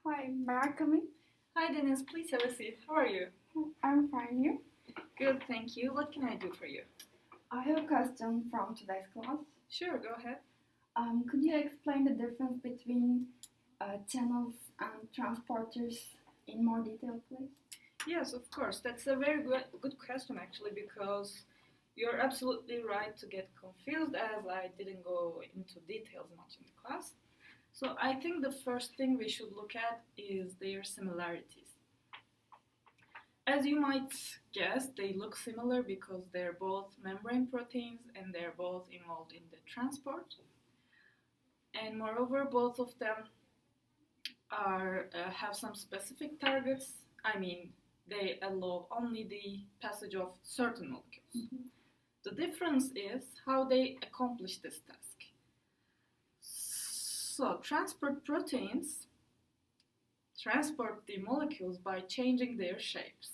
Hi, may I come in? Hi Dennis, please have a seat. How are you? I'm fine, you? Good, thank you. What can I do for you? I have a question from today's class. Sure, go ahead. Could you explain the difference between channels and transporters in more detail, please? Yes, of course. That's a very good question actually because you're absolutely right to get confused as I didn't go into details much in the class. So I think the first thing we should look at is their similarities. As you might guess, they look similar because they're both membrane proteins and they're both involved in the transport. And moreover, both of them have some specific targets. I mean, they allow only the passage of certain molecules. Mm-hmm. The difference is how they accomplish this task. So, transport proteins transport the molecules by changing their shapes.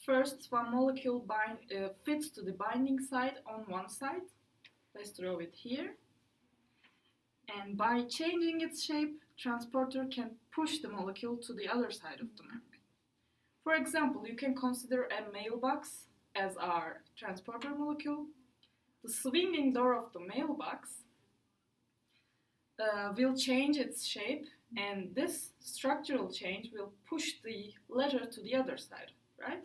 First, one molecule fits to the binding site on one side. Let's draw it here. And by changing its shape, transporter can push the molecule to the other side of the membrane. For example, you can consider a mailbox as our transporter molecule. The swinging door of the mailbox will change its shape, and this structural change will push the letter to the other side, right?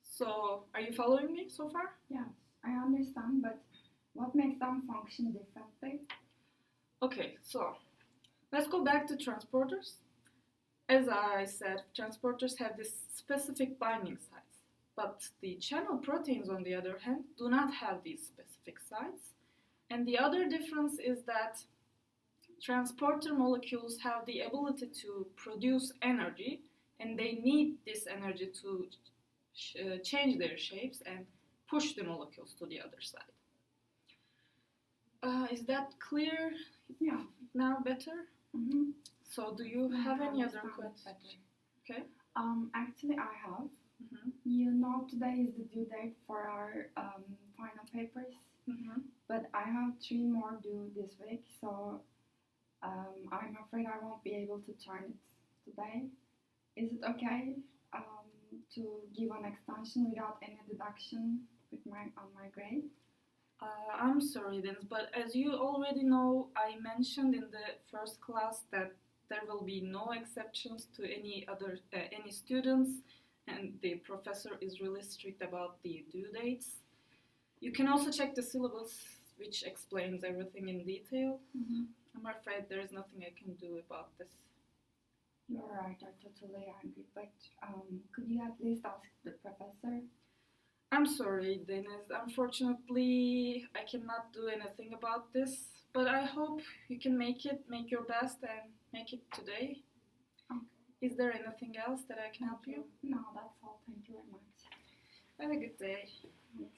So, are you following me so far? Yes, I understand, but what makes them function differently? Okay, so let's go back to transporters. As I said, transporters have this specific binding sites, but the channel proteins, on the other hand, do not have these specific sites. And the other difference is that transporter molecules have the ability to produce energy, and they need this energy to change their shapes and push the molecules to the other side. Is that clear? Yeah. Now better? Mm-hmm. So do you have any other questions? Okay. Actually, I have. Mm-hmm. You know, today is the due date for our final papers, but I have 3 more due this week, so I'm afraid I won't be able to turn it today. Is it okay to give an extension without any deduction on my grade? I'm sorry, Dennis, but as you already know, I mentioned in the first class that there will be no exceptions to any students, and the professor is really strict about the due dates. You can also check the syllabus, which explains everything in detail. Mm-hmm. I'm afraid there is nothing I can do about this. You're right, I totally agree, but could you at least ask the professor? I'm sorry, Dennis. Unfortunately, I cannot do anything about this, but I hope you can make your best, and make it today. Okay. Is there anything else that I can help you? No, that's all. Thank you very much. Have a good day. Yeah.